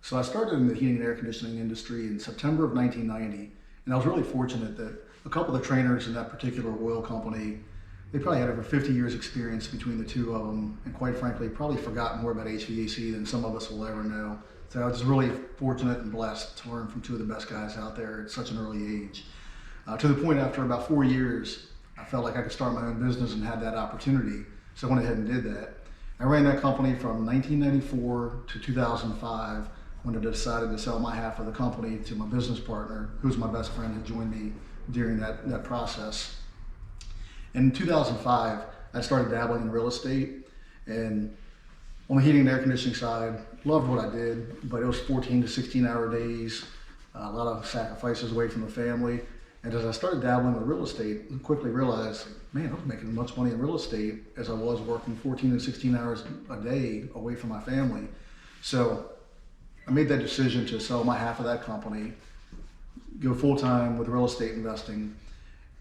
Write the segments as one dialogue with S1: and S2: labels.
S1: So I started in the heating and air conditioning industry in September of 1990, and I was really fortunate that a couple of the trainers in that particular oil company, they probably had over 50 years experience between the two of them, and quite frankly, probably forgot more about HVAC than some of us will ever know. So I was really fortunate and blessed to learn from two of the best guys out there at such an early age. To the point after about 4 years, I felt like I could start my own business and had that opportunity, so I went ahead and did that. I ran that company from 1994 to 2005 when I decided to sell my half of the company to my business partner, who's my best friend, who joined me during that process. In 2005, I started dabbling in real estate, and on the heating and air conditioning side, loved what I did, but it was 14 to 16-hour days, a lot of sacrifices away from the family. And as I started dabbling with real estate, I quickly realized, man, I was making as much money in real estate as I was working 14 and 16 hours a day away from my family. So I made that decision to sell my half of that company, go full-time with real estate investing.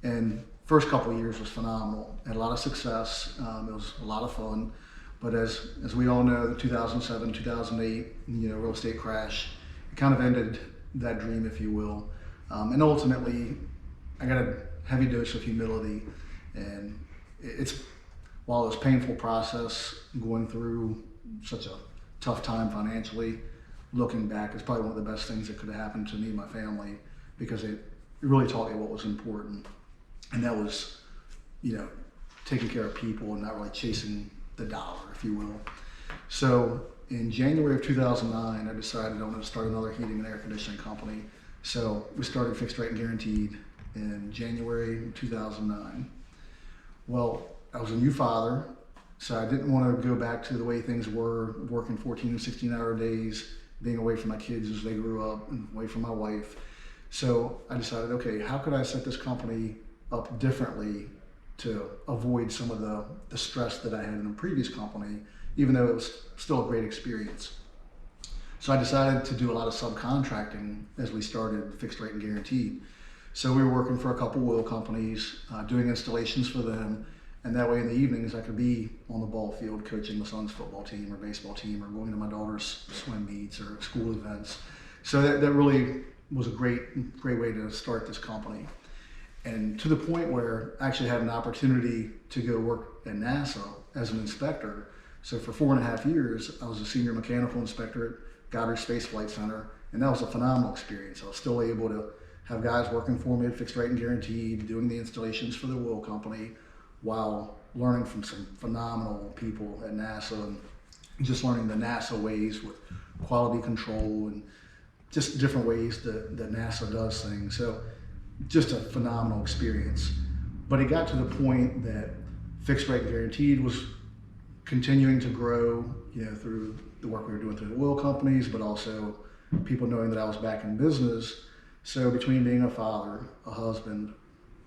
S1: And first couple of years was phenomenal. Had a lot of success. It was a lot of fun. But as we all know, the 2007, 2008, real estate crash, it kind of ended that dream, if you will. And ultimately, I got a heavy dose of humility, and while it was a painful process going through such a tough time financially, looking back, it's probably one of the best things that could have happened to me and my family, because it really taught me what was important, and that was, taking care of people and not really chasing the dollar, if you will. So in January of 2009, I decided I wanted to start another heating and air conditioning company. So we started Fixed Rate and Guaranteed in January 2009. Well, I was a new father, so I didn't want to go back to the way things were, working 14 and 16-hour days, being away from my kids as they grew up, and away from my wife. So I decided, okay, how could I set this company up differently to avoid some of the stress that I had in the previous company, even though it was still a great experience. So I decided to do a lot of subcontracting as we started Fixed Rate and Guaranteed. So we were working for a couple oil companies, doing installations for them, and that way in the evenings I could be on the ball field coaching my son's football team or baseball team, or going to my daughter's swim meets or school events. So that really was a great way to start this company. And to the point where I actually had an opportunity to go work at NASA as an inspector. So for 4.5 years, I was a senior mechanical inspector at Goddard Space Flight Center, and that was a phenomenal experience. I was still able to have guys working for me at Fixed Rate and Guaranteed, doing the installations for the oil company, while learning from some phenomenal people at NASA, and just learning the NASA ways with quality control and just different ways that NASA does things. So just a phenomenal experience. But it got to the point that Fixed Rate and Guaranteed was continuing to grow, through the work we were doing through the oil companies, but also people knowing that I was back in business. So between being a father, a husband,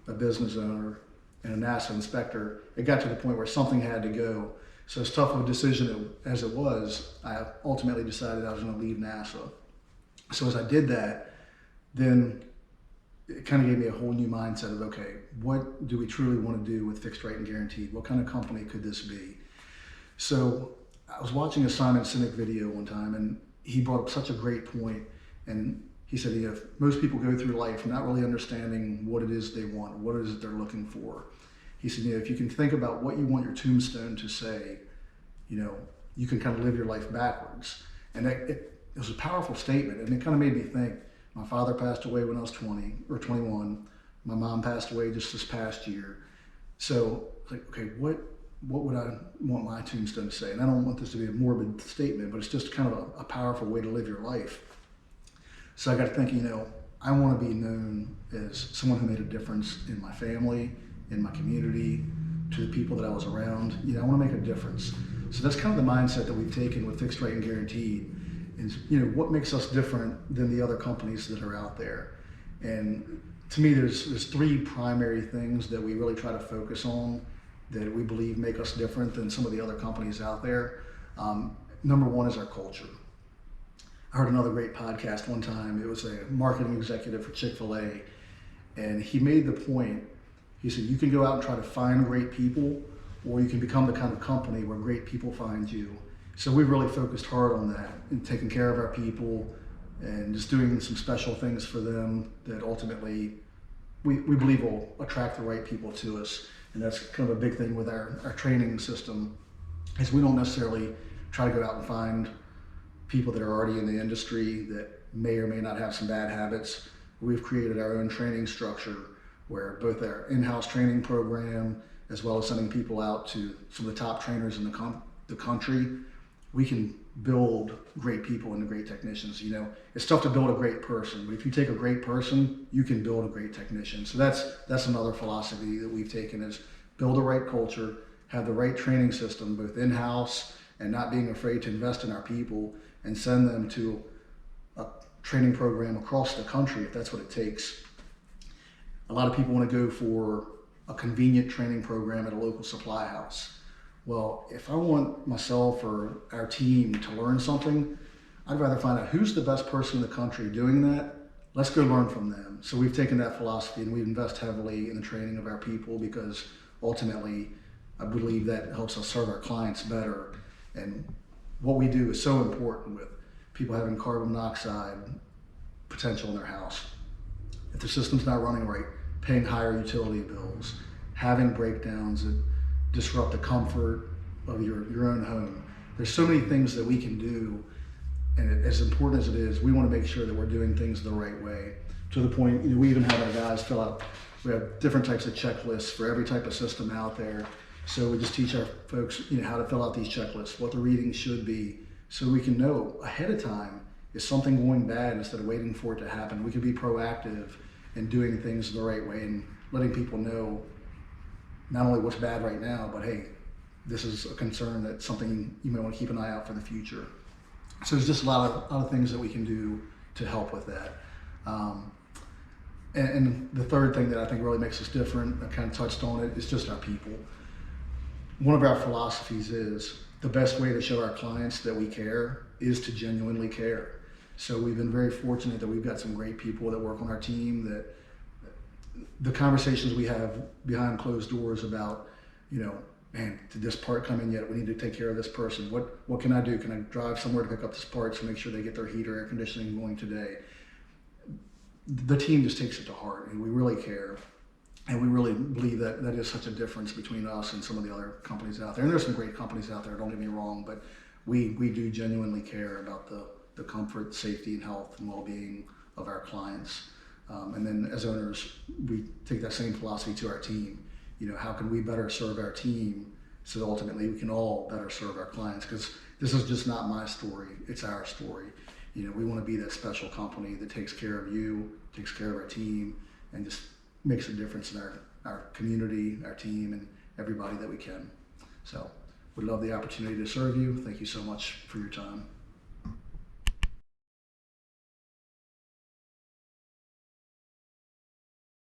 S1: a business owner, and a NASA inspector, it got to the point where something had to go. So as tough of a decision as it was, I ultimately decided I was going to leave NASA. So as I did that, then it kind of gave me a whole new mindset of, okay, what do we truly want to do with Fixed Rate and Guaranteed? What kind of company could this be? So I was watching a Simon Sinek video one time, and he brought up such a great point. And he said, most people go through life not really understanding what it is they want, what it is that they're looking for. He said, if you can think about what you want your tombstone to say, you can kind of live your life backwards. And it was a powerful statement, and it kind of made me think. My father passed away when I was 20 or 21. My mom passed away just this past year. So okay, what would I want my tombstone to say? And I don't want this to be a morbid statement, but it's just kind of a powerful way to live your life. So I got to thinking, I want to be known as someone who made a difference in my family, in my community, to the people that I was around. I want to make a difference. So that's kind of the mindset that we've taken with Fixed Rate and Guaranteed. Is, what makes us different than the other companies that are out there. And to me, there's three primary things that we really try to focus on that we believe make us different than some of the other companies out there. Number one is our culture. I heard another great podcast one time. It was a marketing executive for Chick-fil-A, and he made the point, he said, you can go out and try to find great people, or you can become the kind of company where great people find you. So we've really focused hard on that and taking care of our people and just doing some special things for them that ultimately we believe will attract the right people to us. And that's kind of a big thing with our training system, is we don't necessarily try to go out and find people that are already in the industry that may or may not have some bad habits. We've created our own training structure where both our in-house training program, as well as sending people out to some of the top trainers in the country, we can build great people into great technicians. You know, it's tough to build a great person, but if you take a great person, you can build a great technician. So that's another philosophy that we've taken, is build the right culture, have the right training system, both in-house and not being afraid to invest in our people and send them to a training program across the country if that's what it takes. A lot of people want to go for a convenient training program at a local supply house. Well, if I want myself or our team to learn something, I'd rather find out who's the best person in the country doing that. Let's go learn from them. So we've taken that philosophy and we invest heavily in the training of our people, because ultimately I believe that helps us serve our clients better. And what we do is so important with people having carbon monoxide potential in their house. If the system's not running right, paying higher utility bills, having breakdowns that disrupt the comfort of your own home. There's so many things that we can do, and as important as it is, we want to make sure that we're doing things the right way. To the point, you know, we even have our guys fill out, we have different types of checklists for every type of system out there. So we just teach our folks, you know, how to fill out these checklists, what the readings should be, so we can know ahead of time, is something going bad, instead of waiting for it to happen. We can be proactive in doing things the right way and letting people know not only what's bad right now, but hey, this is a concern, that's something you may want to keep an eye out for the future. So there's just a lot of things that we can do to help with that. And the third thing that I think really makes us different, I kind of touched on it, is just our people. One of our philosophies is the best way to show our clients that we care is to genuinely care. So we've been very fortunate that we've got some great people that work on our team, that the conversations we have behind closed doors about, you know, man, did this part come in yet? We need to take care of this person. What can I do? Can I drive somewhere to pick up this part to make sure they get their heater, air conditioning going today? The team just takes it to heart, and we really care. And we really believe that that is such a difference between us and some of the other companies out there. And there's some great companies out there, don't get me wrong, but we do genuinely care about the comfort, safety, and health and well-being of our clients. And then as owners, we take that same philosophy to our team. You know, how can we better serve our team so that ultimately we can all better serve our clients? Because this is just not my story, it's our story. You know, we want to be that special company that takes care of you, takes care of our team, and just makes a difference in our community, our team, and everybody that we can. So we'd love the opportunity to serve you. Thank you so much for your time.